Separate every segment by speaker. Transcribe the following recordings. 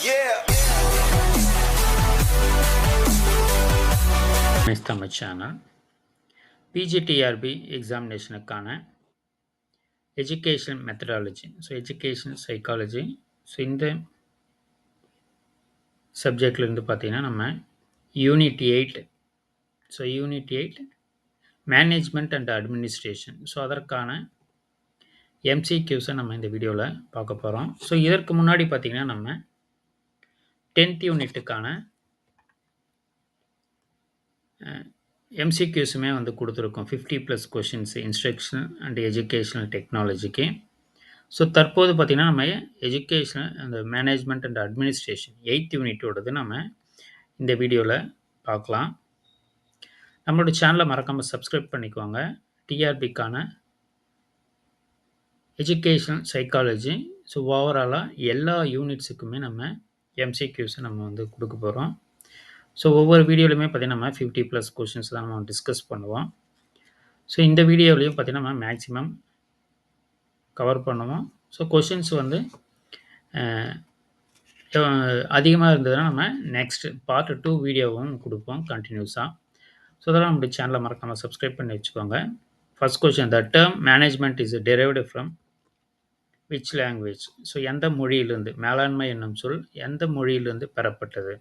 Speaker 1: Yeah.
Speaker 2: Tamil channel PGTRB எக்ஸாமினேஷனுக்கான education methodology education psychology இந்த சப்ஜெக்ட்லேருந்து பார்த்தீங்கன்னா நம்ம unit 8 unit 8 management and administration அதற்கான எம்சிக்யூஸை நம்ம இந்த வீடியோவில் பார்க்க போகிறோம். இதற்கு முன்னாடி பார்த்தீங்கன்னா நம்ம 10th யூனிட்டுக்கான எம்சிக்யூஸுமே வந்து கொடுத்துருக்கோம். 50+ கொஷின்ஸ் இன்ஸ்ட்ரக்ஷன் அண்ட் எஜுகேஷனல் டெக்னாலஜிக்கு. தற்போது பார்த்தீங்கன்னா நம்ம எஜுகேஷன் அந்த மேனேஜ்மெண்ட் அண்ட் அட்மினிஸ்ட்ரேஷன் 8th யூனிட்டோடது நம்ம இந்த வீடியோவில் பார்க்கலாம். நம்மளோட சேனலை மறக்காமல் சப்ஸ்கிரைப் பண்ணிக்கோங்க. டிஆர்பிக்கான எஜுகேஷன் சைக்காலஜி ஓவராலாக எல்லா யூனிட்ஸுக்குமே நம்ம எம்சிக்யூஸை நம்ம வந்து கொடுக்க போகிறோம். ஒவ்வொரு வீடியோலையுமே பார்த்தீங்கன்னா நம்ம 50+ கொஷின்ஸ் தான் நம்ம டிஸ்கஸ் பண்ணுவோம். இந்த வீடியோலையும் பார்த்தீங்கன்னா நம்ம மேக்ஸிமம் கவர் பண்ணுவோம். கொஷின்ஸ் வந்து அதிகமாக இருந்ததுன்னா நம்ம நெக்ஸ்ட் பார்ட் 2 வீடியோவும் கொடுப்போம் கண்டினியூஸாக. அதெல்லாம் நம்மளுடைய சேனலை மறக்காமல் சப்ஸ்கிரைப் பண்ணி வச்சுக்கோங்க. First question, the term management is derived from which language? எந்த மொழியிலிருந்து மேலாண்மை என்னும் சொல் எந்த மொழியிலிருந்து பெறப்பட்டது?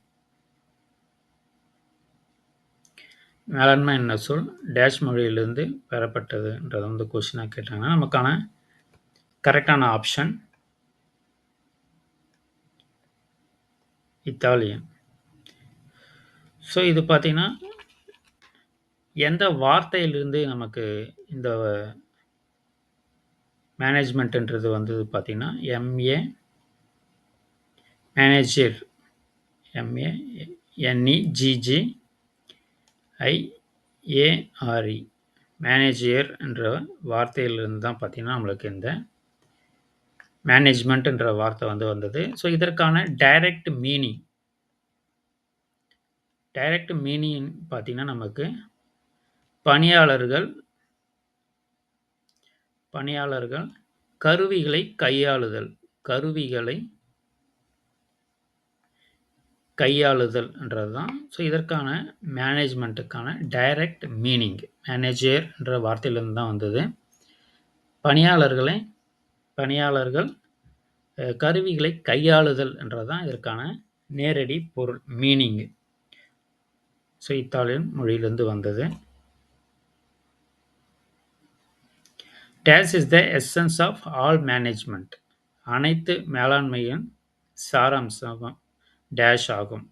Speaker 2: மேலாண்மை என்ன சொல் டேஷ் மொழியிலிருந்து பெறப்பட்டதுன்றதை வந்து கொஷினாக கேட்டாங்கன்னா நமக்கான கரெக்டான ஆப்ஷன் இத்தாலியன். இது பார்த்தீங்கன்னா எந்த வார்த்தையிலிருந்து நமக்கு இந்த மேனேஜ்மெண்ட்ன்றது வந்து பார்த்தீங்கன்னா எம்ஏ மேனேஜர் MENEGGIARE மேனேஜர் என்ற வார்த்தையிலிருந்து தான் பார்த்தீங்கன்னா நம்மளுக்கு இந்த மேனேஜ்மெண்ட் என்ற வார்த்தை வந்து வந்தது. இதற்கான டைரக்ட் மீனிங் பார்த்தீங்கன்னா நமக்கு பணியாளர்கள் கருவிகளை கையாளுதல்ன்றது தான். இதற்கான மேனேஜ்மெண்ட்டுக்கான டைரக்ட் மீனிங் மேனேஜர் என்ற வார்த்தையிலிருந்து தான் வந்தது. பணியாளர்கள் கருவிகளை கையாளுதல் என்றது தான் இதற்கான நேரடி பொருள் மீனிங். இத்தாலியன் மொழியிலிருந்து வந்தது. Dash is the essence of all management அனைத்து மேலாண்மையின் சாராம்சம் டேஷ் ஆகும்.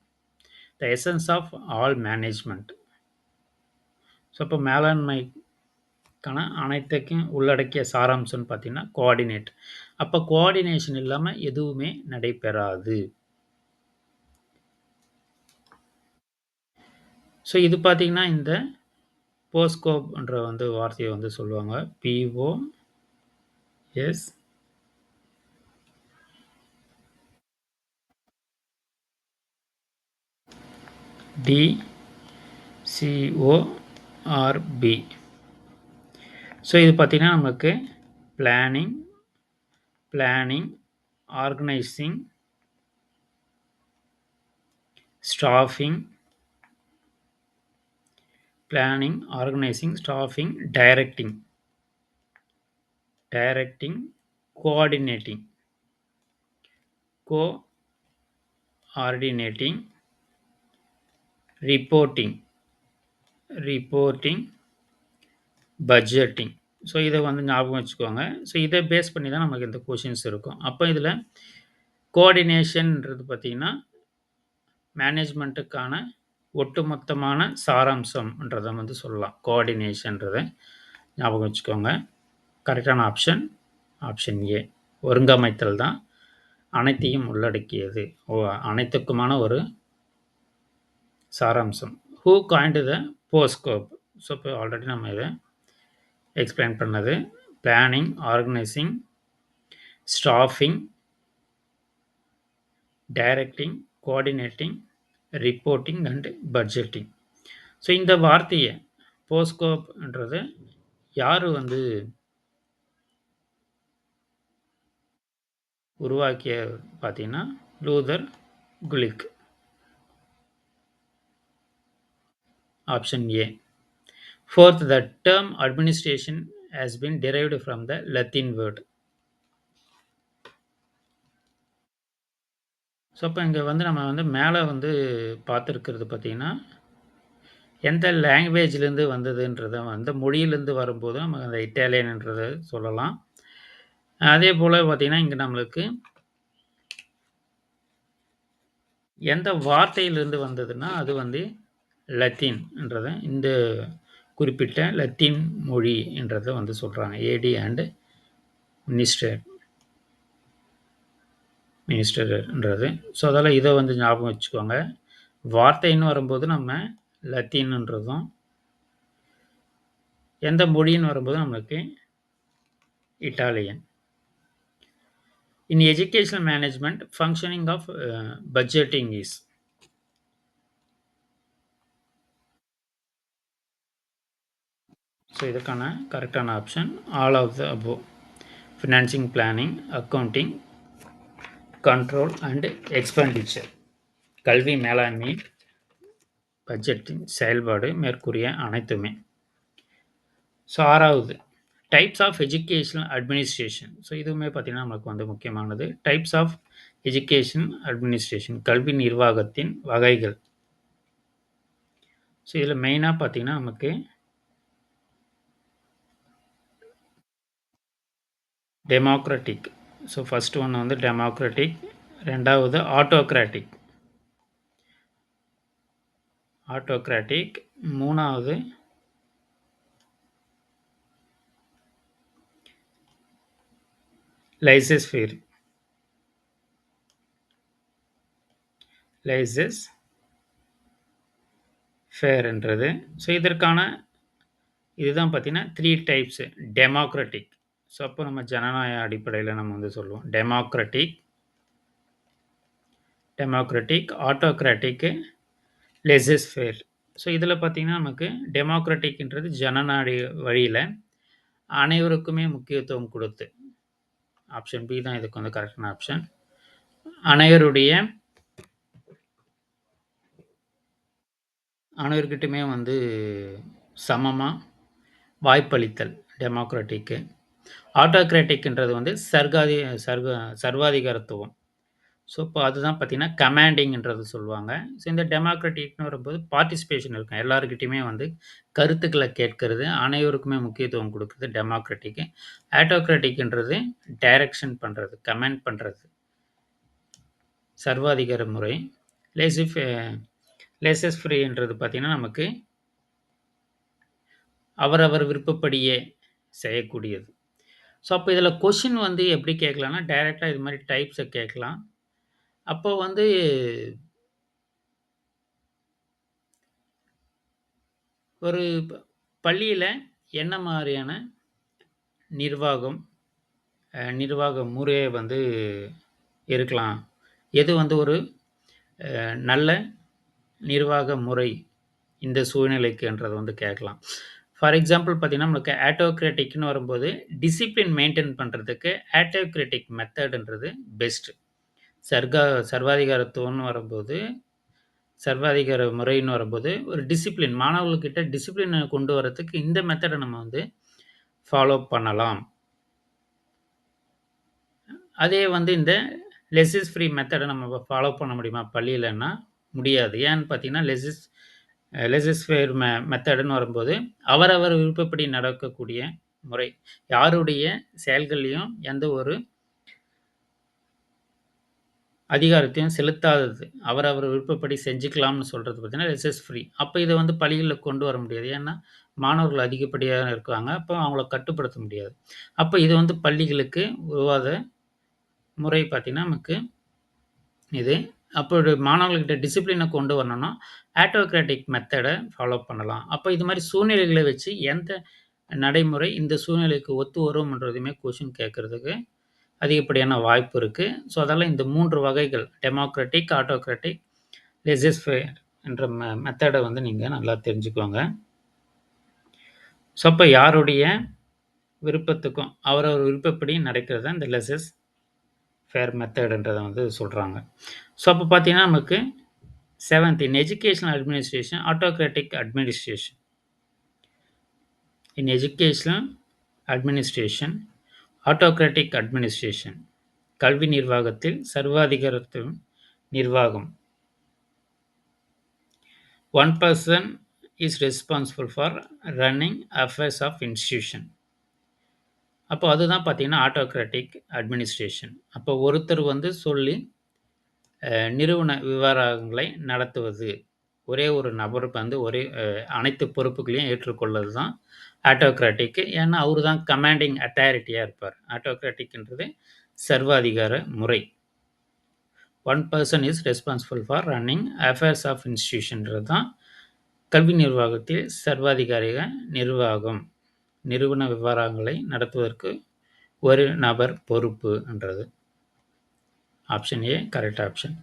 Speaker 2: The essence of all management இப்போ மேலாண்மைக்கான அனைத்துக்கும் உள்ளடக்கிய சாராம்சம்னு பார்த்தீங்கன்னா கோஆர்டினேட். அப்போ கோஆர்டினேஷன் இல்லாமல் எதுவுமே நடைபெறாது. இது பார்த்தீங்கன்னா இந்த போஸ்கோப்ன்ற வந்து வார்த்தையை வந்து சொல்லுவாங்க. POSDCORB. இது பார்த்தீங்கன்னா நமக்கு planning organising staffing directing coordinating reporting budgeting. இதை வந்து ஞாபகம் வச்சுக்கோங்க. இதை பேஸ் பண்ணி தான் நமக்கு இந்த கொஷின்ஸ் இருக்கும். அப்போ இதில் கோஆர்டினேஷன்ன்றது பார்த்தீங்கன்னா மேனேஜ்மெண்ட்டுக்கான ஒட்டுமொத்தமான சாராம்சம்ன்றதை வந்து சொல்லலாம். கோஆர்டினேஷன்றதை ஞாபகம் வச்சுக்கோங்க. கரெக்டான ஆப்ஷன் ஏ ஒருங்கமைத்தல் தான் அனைத்தையும் உள்ளடக்கியது, அனைத்துக்குமான ஒரு சாராம்சம். ஹூ காயின்டு த போஸ்கோப்? இப்போ ஆல்ரெடி நம்ம இதை எக்ஸ்பிளைன் பண்ணது. Planning organising staffing directing coordinating reporting and budgeting. இந்த வார்த்தையை போஸ்கோப்ன்றது யார் வந்து உருவாக்கிய பார்த்தீங்கன்னா Luther Gulick. Option A. Fourth, the term administration has been derived from the Latin word. So, அப்ப இங்க வந்து நம்ம வந்து மேல வந்து பார்த்திருக்கிறது பார்த்தீங்கன்னா, எந்த லாங்குவேஜ்லேருந்து வந்ததுன்றத வந்து மொழியிலேருந்து வரும்போது நம்ம அந்த இட்டாலியன்ன்றத சொல்லலாம். அதேபோல பார்த்தீங்கன்னா, இங்க நம்மளுக்கு எந்த வார்த்தையிலிருந்து வந்ததுன்னா, அது வந்து லத்தீன்ன்றத இந்த குறிப்பிட்ட லத்தீன் மொழி என்றத வந்து சொல்றாங்க. ஏடி அண்ட் மினிஸ்டர் மினிஸ்டர்ன்றது. ஸோ, அதால இத வந்து ஞாபகம் வச்சுக்கோங்க. வார்த்தைன்னு வரும்போது நம்ம லத்தீன்ன்றதும், எந்த மொழின்னு வரும்போது நம்மளுக்கு Italian. In educational management, functioning of budgeting is. So, இதுக்கான கரெக்டான option all of the above. Financing, planning, accounting, control and expenditure. கல்வி மேலாண்மை, பட்ஜெட்டின் செயல்பாடு மேற்கூறிய அனைத்துமே. ஸோ, 6வது types of educational administration. So, இதுவுமே பார்த்தீங்கன்னா நமக்கு வந்து முக்கியமானது. டைப்ஸ் ஆஃப் எஜுகேஷன் அட்மினிஸ்ட்ரேஷன், கல்வி நிர்வாகத்தின் வகைகள். ஸோ, இதில மெயினா பார்த்தீங்கன்னா நமக்கு டெமோக்ராட்டிக். ஸோ, ஃபர்ஸ்ட் ஒன் வந்து டெமோக்ராட்டிக். 2வது ஆட்டோகிராட்டிக். ஆட்டோகிராட்டிக். 3வது லைசஸ் ஃபேர். லைசஸ் ஃபேர்ன்றது. ஸோ, இதற்கான இதுதான் பார்த்தீங்கன்னா 3 டைப்ஸ் டெமோக்ராட்டிக். ஸோ, அப்போ நம்ம ஜனநாயக அடிப்படையில நம்ம வந்து சொல்லுவோம். Democratic, autocratic, laissez faire. So, இதில பார்த்தீங்கன்னா நமக்கு டெமோக்ராட்டிக்ன்றது ஜனநாயக வழியில அனைவருக்குமே முக்கியத்துவம் கொடுத்து. ஆப்ஷன் பி தான் இதுக்கு வந்து கரெக்டான ஆப்ஷன். அனைவர்கிட்டயுமே வந்து சமமா வாய்ப்பளித்தல் டெமோக்ராட்டிக்கு. ஆட்டோகிராட்டிக்ன்றது வந்து சர்வாதிகாரத்துவம். ஸோ, இப்போ அதுதான் பார்த்தீங்கன்னா கமாண்டிங்ன்றது சொல்லுவாங்க. ஸோ, இந்த டெமோக்ராட்டிக்னு வரும்போது பார்ட்டிசிபேஷன் இருக்கும். எல்லார்கிட்டயுமே வந்து கருத்துக்கள கேட்கறது, அனைவருக்குமே முக்கியத்துவம் குடுக்குறது டெமோக்ராட்டிக். ஆட்டோகிராட்டிக்ன்றது டைரக்ஷன் பண்றது, கமாண்ட் பண்றது. சர்வாதிகார முறை. லேசஸ் ஃப்ரீன்றது பார்த்தீங்கன்னா, நமக்கு அவரவர் விருப்பப்படியே செய்யக்கூடியது. ஸோ, அப்ப இதில கொஸ்டின் வந்து எப்படி கேட்கலாம்னா, டைரக்ட்டா இது மாரி டைப்ஸ கேட்கலாம். அப்போ வந்து ஒரு பள்ளியில என்ன மாரியான நிர்வாகம், நிர்வாக முறை வந்து இருக்கலாம்? எது வந்து ஒரு நல்ல நிர்வாக முறை இந்த சூழ்நிலைக்குன்றத வந்து கேட்கலாம். ஃபார் எக்ஸாம்பிள் பார்த்தீங்கன்னா, நம்மளுக்கு ஆட்டோகிராட்டிக்ன்னு வரும்போது, டிசிப்ளின் மெயின்டெயின் பண்றதுக்கு ஆட்டோகிராட்டிக் மெத்தட்ன்றது பெஸ்ட். சர்கா சர்வாதிகாரத்துவம்னு வரும்போது, சர்வாதிகார முறைன்னு வரும்போது, ஒரு டிசிப்ளின் மாணவர்கள்கிட்ட டிசிப்ளின கொண்டு வரதுக்கு இந்த மெத்தட நம்ம வந்து ஃபாலோ பண்ணலாம். அதே வந்து இந்த லெசிஸ் ஃப்ரீ மெத்தட நம்ம ஃபாலோ பண்ண முடியுமா பள்ளியிலன்னா? முடியாது. ஏன்னு பார்த்தீங்கன்னா, லெசிஸ் ஃபேர் மெத்தடுன்னு வரும்போது, அவரவர் விருப்பப்படி நடக்கக்கூடிய முறை. யாருடைய செயல்கள்லயும் எந்த ஒரு அதிகாரத்தையும் செலுத்தாதது. அவரவர் விருப்பப்படி செஞ்சுக்கலாம்னு சொல்றது பார்த்தீங்கன்னா, லெசஸ் ஃப்ரீ. அப்ப இத வந்து பள்ளிகள்ல கொண்டு வர முடியாது. ஏன்னா, மாணவர்கள் அதிகப்படியா இருக்காங்க. அப்ப அவங்கள கட்டுப்படுத்த முடியாது. அப்ப இது வந்து பள்ளிகளுக்கு உருவாத முறை பார்த்தீங்கன்னா, நமக்கு இது. அப்போ மாணவர்கள்கிட்ட டிசிப்ளின கொண்டு வரணும்னா, ஆட்டோகிராட்டிக் மெத்தட ஃபாலோ பண்ணலாம். அப்ப இது மாரி சூழ்நிலைகள வச்சு எந்த நடைமுறை இந்த சூழ்நிலைக்கு ஒத்து வரும்ன்றதையுமே கொஸ்டின் கேட்கறதுக்கு அதிகப்படியான வாய்ப்பு இருக்கு. ஸோ, அதால இந்த 3 வகைகள் டெமோக்ராட்டிக், ஆட்டோகிராட்டிக், லெசஸ் ஃபேர் என்ற மெத்தட வந்து நீங்க நல்லா தெரிஞ்சுக்கோங்க. ஸோ, அப்ப யாருடைய விருப்பத்துக்கும் அவரவர் விருப்பப்படி நடக்கிறது தான் இந்த லெசஸ் ஃபேர் மெத்தடுன்றத வந்து சொல்றாங்க. ஸோ அப்ப பார்த்தீங்கன்னா, நமக்கு 7th இன் எஜுகேஷனல் அட்மினிஸ்ட்ரேஷன், ஆட்டோகிராட்டிக் அட்மினிஸ்ட்ரேஷன். இன் எஜுகேஷனல் அட்மினிஸ்ட்ரேஷன், ஆட்டோகிராட்டிக் அட்மினிஸ்ட்ரேஷன். கல்வி நிர்வாகத்தில் சர்வாதிகாரத்துவ நிர்வாகம். One person is responsible for running affairs of institution. அப்போ அதுதான் பார்த்தீங்கன்னா, ஆட்டோகிராட்டிக் அட்மினிஸ்ட்ரேஷன். அப்போ ஒருத்தர் வந்து சொல்லி நிறுவன விவகாரங்களை நடத்துவது. ஒரே ஒரு நபர் வந்து ஒரே அனைத்து பொறுப்புகளையும் ஏற்றுக்கொள்வது தான் ஆட்டோகிராட்டிக். ஏன்னா, அவரு தான் கமாண்டிங் அத்தாரிட்டியா இருப்பார். ஆட்டோகிராட்டிக்ன்றது சர்வாதிகார முறை. One person is responsible for running affairs of இன்ஸ்டிடியூஷன்றது தான் கல்வி நிர்வாகத்தில் சர்வாதிகாரிக நிர்வாகம். நிறுவன விவகாரங்களை நடத்துவதற்கு ஒரு நபர் பொறுப்பு என்றது. Option A correct option.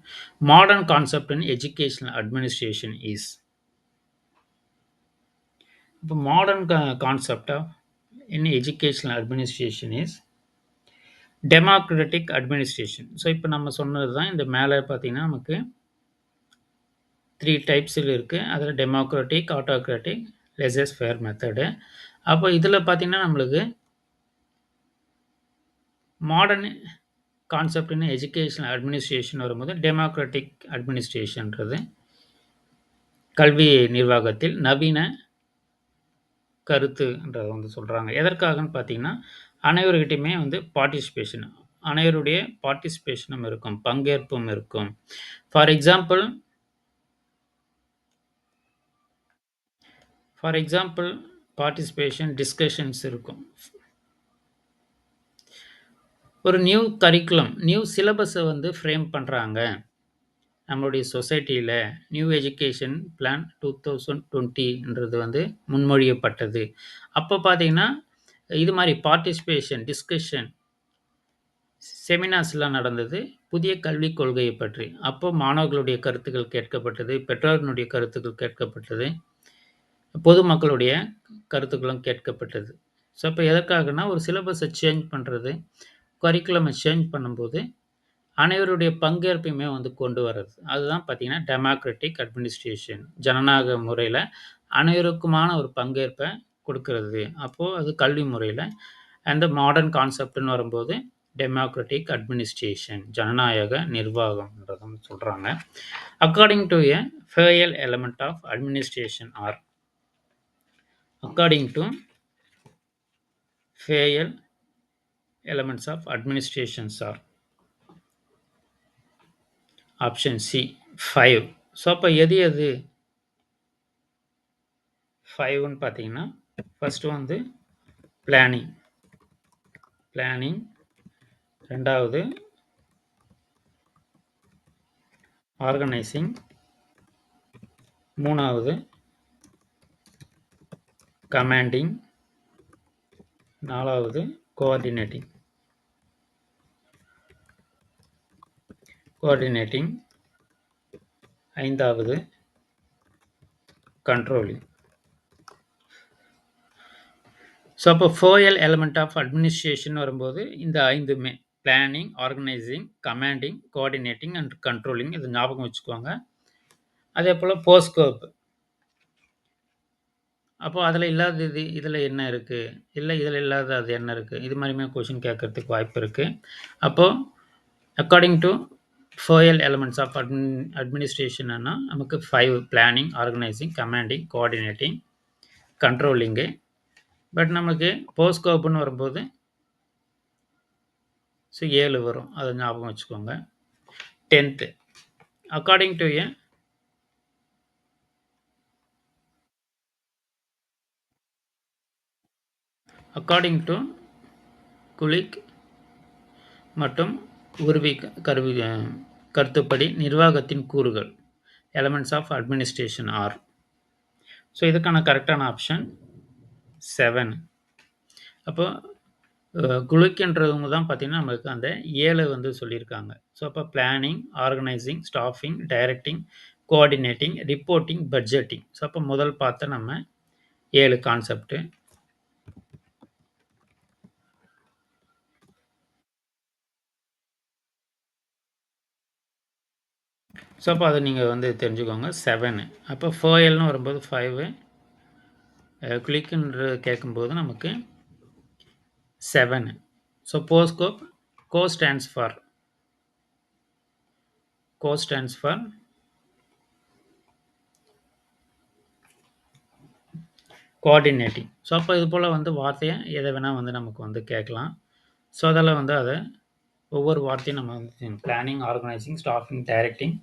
Speaker 2: Modern concept in educational administration is. இப்போ modern concept of in educational administration is democratic administration. So இப்போ நம்ம சொன்னது தான் இந்த மேலே பார்த்தீங்கன்னா நமக்கு 3 டைப்ஸில் இருக்குது. அதில் democratic, autocratic, laissez fair method. அப்போ இதில் பார்த்தீங்கன்னா நம்மளுக்கு modern concept in educational administration வரும்போது டெமோக்ராட்டிக் அட்மினிஸ்ட்ரேஷன்றது கல்வி நிர்வாகத்தில் நவீன கருத்துன்றதை வந்து சொல்கிறாங்க. எதற்காகன்னு பார்த்தீங்கன்னா, அனைவர்கிட்டையுமே வந்து பார்ட்டிசிபேஷன், அனைவருடைய பார்ட்டிசிபேஷனும் இருக்கும், பங்கேற்பும் இருக்கும். ஃபார் எக்ஸாம்பிள் பார்ட்டிசிபேஷன் டிஸ்கஷன்ஸ் இருக்கும். ஒரு நியூ கரிக்குலம், நியூ சிலபஸை வந்து ஃப்ரேம் பண்ணுறாங்க நம்மளுடைய சொசைட்டியில். நியூ எஜுகேஷன் பிளான் 2020ன்றது வந்து முன்மொழியப்பட்டது. அப்போ பார்த்தீங்கன்னா, இது மாதிரி பார்ட்டிசிபேஷன் டிஸ்கஷன் செமினார்ஸ்லாம் நடந்தது புதிய கல்விக் கொள்கையை பற்றி. அப்போ மாணவர்களுடைய கருத்துக்கள் கேட்கப்பட்டது, பெற்றோர்களுடைய கருத்துக்கள் கேட்கப்பட்டது, பொதுமக்களுடைய கருத்துக்களும் கேட்கப்பட்டது. ஸோ அப்போ எதற்காகனா, ஒரு சிலபஸை சேஞ்ச் பண்ணுறது, கரிக்குலமை சேஞ்ச் பண்ணும்போது அனைவருடைய பங்கேற்பையுமே வந்து கொண்டு வர்றது. அதுதான் பார்த்தீங்கன்னா டெமோக்ராட்டிக் அட்மினிஸ்ட்ரேஷன். ஜனநாயக முறையில் அனைவருக்குமான ஒரு பங்கேற்பை கொடுக்கறது. அப்போது அது கல்வி முறையில் அந்த மாடர்ன் கான்செப்ட்னு வரும்போது டெமோக்ராட்டிக் அட்மினிஸ்ட்ரேஷன், ஜனநாயக நிர்வாகம்ன்றதை சொல்கிறாங்க. According to a Fayol element of administration are. According to Fayol elements of administrations are. Option C 5. So அப்போ எது 5ன்னு பார்த்தீங்கன்னா, ஃபஸ்ட்டு வந்து பிளானிங், ரெண்டாவது ஆர்கனைசிங், மூணாவது கமாண்டிங், நாலாவது கோஆர்டினேட்டிங், ஐந்தாவது கண்ட்ரோலிங். ஸோ அப்போ ஃபோயல் எலமெண்ட் ஆஃப் அட்மினிஸ்ட்ரேஷன் வரும்போது இந்த 5மே planning, organising, commanding, coordinating and controlling. இது ஞாபகம் வச்சுக்கோங்க. அதே போல் போஸ்கோப், அப்போ அதில் இல்லாதது இதில் என்ன இருக்குது, இல்லை இதில் இல்லாத அது என்ன இருக்குது, இது மாதிரியுமே கொஷின் கேட்கறதுக்கு வாய்ப்பு இருக்குது. அப்போது according to Fayol elements of அட்மினிஸ்ட்ரேஷன்னா நமக்கு 5 planning, organising, commanding, coordinating, controlling. But நமக்கு போஸ்கோப்புன்னு வரும்போது 7 வரும், அதை ஞாபகம் வச்சுக்கோங்க. 10th according to a according to Gulick மற்றும் உருவி கருத்துப்படி நிர்வாகத்தின் கூறுகள் elements of administration are. So இதுக்கான கரெக்டான ஆப்ஷன் 7. அப்போ குலுக்கின்றவங்க தான் பார்த்தீங்கன்னா நம்மளுக்கு அந்த 7 வந்து சொல்லியிருக்காங்க. ஸோ அப்போ planning, organising, staffing, directing, coordinating, reporting, budgeting. So அப்போ முதல் பார்த்த நம்ம 7 கான்செப்ட்டு. ஸோ, அப்போ அத நீங்க வந்து தெரிஞ்சுக்கோங்க. 7 அப்போ ஃபோயல்னு வரும்போது 5 குளிக்ன்ற கேட்கும்போது நமக்கு 7. So, POSDCORB CO stands for CO stands for coordinating. So, அப்போ இது போல வந்து வார்த்தைய எத வேணா வந்து நமக்கு வந்து கேட்கலாம். ஸோ, அதெல்லாம் வந்து அத ஒவ்வொரு வார்த்தையும் நம்ம வந்து planning, organising, staffing, directing,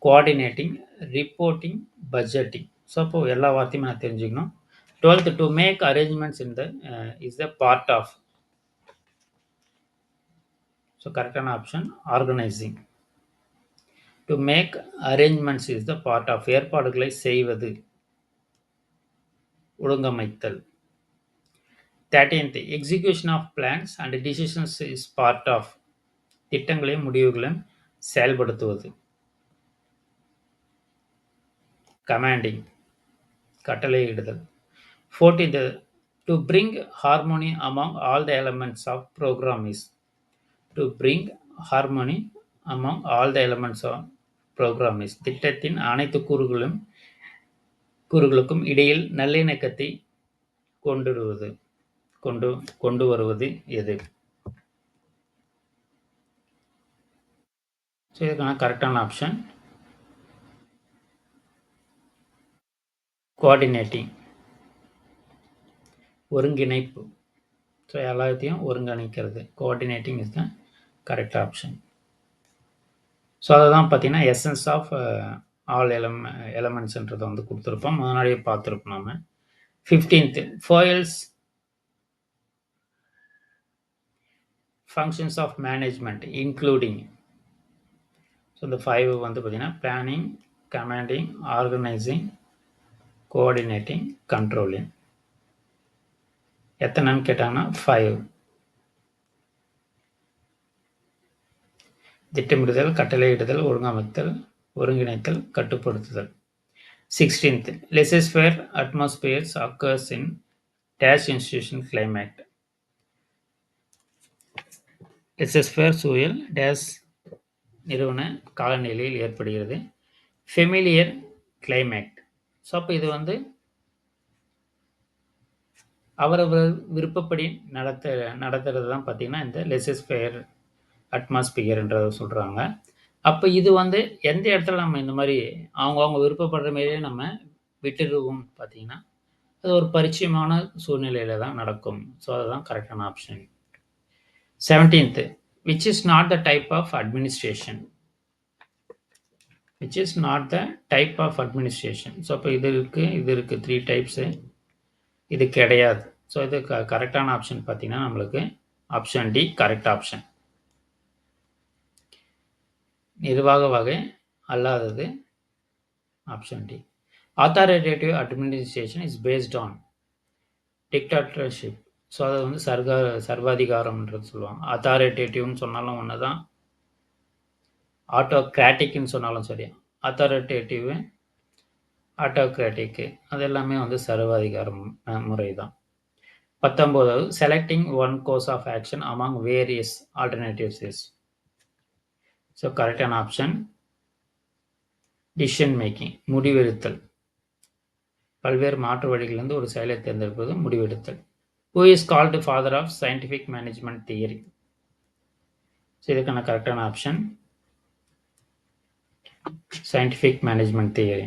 Speaker 2: coordinating, reporting, budgeting. So, அப்போ எல்லா வார்த்தையுமே நான் தெரிஞ்சுக்கணும். 12th to make arrangements in the is the part of. So, கரெக்டான option organising. To make arrangements is the part of. ஏற்பாடுகளை செய்வது, ஒழுங்கமைத்தல். 13th execution of plans and decisions is part of. திட்டங்களையும் முடிவுகளையும் செயல்படுத்துவது. கமாண்டிங் கட்டளையிடுதல். 14th to bring harmony among all the elements of programme is. To bring harmony among all the elements of programme is. திட்டத்தின் அனைத்து கூறுகளுக்கும் இடையில் நல்லிணக்கத்தை கொண்டுடுவது கொண்டு வருவது எது? ஸோ, இதுக்கான கரெக்டான ஆப்ஷன் கோஆர்டினேட்டிங், ஒருங்கிணைப்பு. ஸோ, எல்லாத்தையும் ஒருங்கிணைக்கிறது. Coordinating is the correct option. So, அதுதான் பார்த்தீங்கன்னா எசன்ஸ் ஆஃப் ஆல் எலமெண்ட்ஸ்ன்றத வந்து கொடுத்துருப்போம். முன்னாடியே பார்த்துருப்போம் நாம. 15th Fayol's functions of management including. So, இந்த 5 வந்து பார்த்தீங்கன்னா planning, commanding, organising, coordinating, controlling. எத்தனைன்னு கேட்டாங்கன்னா 5. திட்டமிடுதல், கட்டளையிடுதல், ஒழுங்கமைத்தல், ஒருங்கிணைத்தல், கட்டுப்படுத்துதல். 16th laissez-faire atmospheres occurs in dash institution climate. laissez-faire சூழல் டேஷ் நிறுவன காலநிலையில் ஏற்படுகிறது. Familiar climate. ஸோ, அப்போ இது வந்து அவரவர் விருப்பப்படி நடத்துறது தான் பார்த்தீங்கன்னா இந்த லெசஸ்-ஃபேர் அட்மாஸ்பியர்ன்றத சொல்கிறாங்க. அப்போ இது வந்து எந்த இடத்துல நம்ம இந்த மாதிரி அவங்கவுங்க விருப்பப்படுற மாரியே நம்ம விட்டுருவோம் பார்த்தீங்கன்னா அது ஒரு பரிச்சயமான சூழ்நிலையில் தான் நடக்கும். ஸோ, அதுதான் கரெக்டான option. 17th which is not the type of administration. which is not the type of administration. So, அப்போ இது இருக்குது 3 டைப்ஸு. இது கிடையாது. ஸோ, இது கரெக்டான ஆப்ஷன் பார்த்தீங்கன்னா நம்மளுக்கு ஆப்ஷன் டி கரெக்ட் ஆப்ஷன். நிர்வாக வகை அல்லாதது option D. authoritative administration is based on dictatorship. So, அது வந்து சர்வாதிகாரம்ன்றது சொல்லுவாங்க. அத்தாரிட்டேட்டிவ்னு சொன்னாலும் ஒன்று தான், ஆட்டோக்ராட்டிக்னு சொன்னாலும் சரி. அத்தாரிட்டேட்டிவ், ஆட்டோக்ராட்டிக்கு அது எல்லாமே வந்து சர்வாதிகாரம் முறை தான். 19வது selecting one course of action among various alternatives is. So, கரெக்டான ஆப்ஷன் டிசிஷன் மேக்கிங், முடிவெடுத்தல். பல்வேறு மாற்று வழிகளிலிருந்து ஒரு செயலை தேர்ந்தெடுப்பது முடிவெடுத்தல். Who is called father of scientific management theory? So, இதுக்கான கரெக்டான option scientific management theory.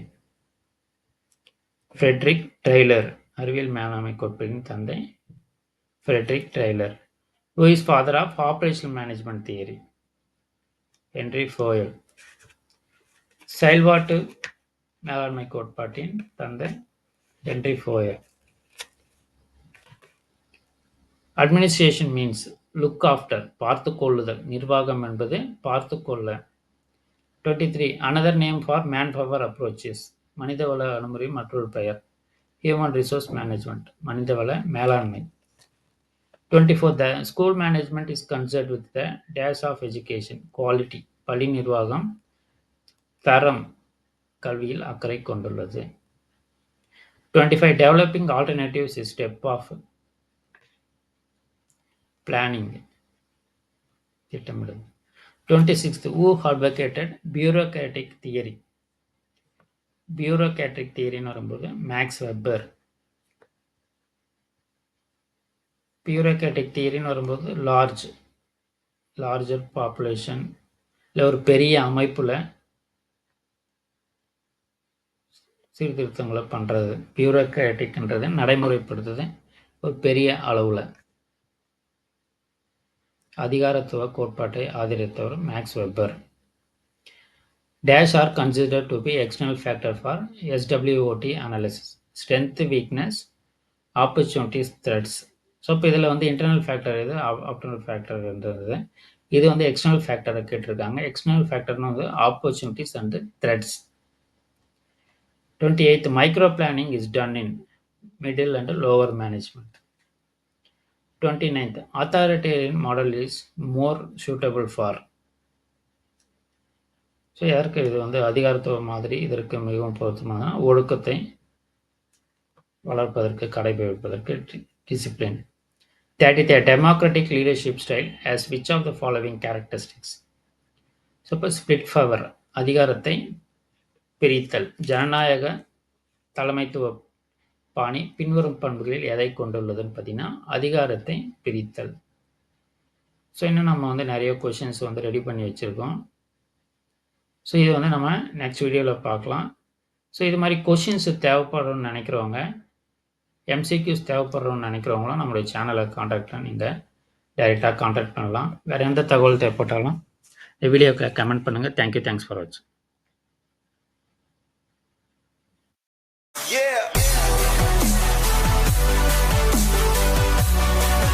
Speaker 2: Frederick Taylor, அறிவியல் மேலாண்மை கோட்பாட்டின் தந்தை Frederick Taylor. Who is father of operational management theory? Henri Fayol. செயல்பாட்டு மேலாண்மை கோட்பாட்டின் தந்தை Henri Fayol. Administration means look after, பார்த்து கொள்ளுதல். நிர்வாகம் என்பது பார்த்து கொள்ள. 23 another name for manpower approaches. மனிதவள அணுகுமுறை மற்றொரு பெயர் ஹியூமன் ரிசோர்ஸ் மேனேஜ்மெண்ட், மனிதவள மேலாண்மை. 24 the school management is concerned with the dash of education, quality. பள்ளி நிர்வாகம் தரம், கல்வியில் அக்கறை கொண்டுள்ளது. 25 developing alternatives is step of planning, திட்டமிடுதல். 26th, who advocated bureaucratic theory? bureaucratic theoryன்னு வரும்போது மேக்ஸ் வெப்பர். bureaucratic theoryன்னு வரும்போது லார்ஜர் பாப்புலேஷன் இல்லை ஒரு பெரிய அமைப்பில் சீர்திருத்தங்களை பண்ணுறது. பியூரோக்ராட்டிக்ன்றது நடைமுறைப்படுத்துது ஒரு பெரிய அளவில். அதிகாரத்துவ கோட்பாட்டை ஆதரித்தவர் Max Weber. Dash are considered to be external factor for SWOT analysis. Strength, weakness, opportunities, threats. So இப்போ இதில் வந்து இன்டர்னல் ஃபேக்டர் இது, ஆப்டர்னல் ஃபேக்டர்ன்றது. இது வந்து எக்ஸ்டர்னல் ஃபேக்டரை கேட்டிருக்காங்க. எக்ஸ்டர்னல் ஃபேக்டர்னு வந்து opportunities and threads. 28th, micro planning is done in middle and lower management. 29th, authoritarian model is more suitable for. So யாருக்கு இது வந்து அதிகாரத்துவ மாதிரி இதற்கு மிகவும் பொருத்தமான ஒழுக்கத்தை வளர்ப்பதற்கு, கடைபிடிப்பதற்கு discipline. 30th, democratic leadership style has which of the following characteristics? So இப்போ ஸ்பிளிட் பவர், அதிகாரத்தை பிரித்தல். ஜனநாயக தலைமைத்துவ பாணி பின்வரும் பண்புகளில் எதை கொண்டுள்ளதுன்னு பார்த்தீங்கன்னா அதிகாரத்தை பிரித்தல். ஸோ இன்னும் நம்ம வந்து நிறைய கொஷின்ஸ் வந்து ரெடி பண்ணி வச்சுருக்கோம். ஸோ இது வந்து நம்ம நெக்ஸ்ட் வீடியோவில் பார்க்கலாம். ஸோ இது மாதிரி கொஷின்ஸ் தேவைப்படுறோன்னு நினைக்கிறவங்க, எம்சிக்யூஸ் தேவைப்படுறோன்னு நினைக்கிறவங்களாம் நம்மளுடைய சேனலை காண்டாக்டில் நீங்கள் டைரெக்டாக காண்டாக்ட் பண்ணலாம். வேறு எந்த தகவல் தேவைப்பட்டாலும் இந்த வீடியோக்கு கமெண்ட் பண்ணுங்கள். தேங்க்யூ, தேங்க்ஸ் ஃபார் வாட்சிங்.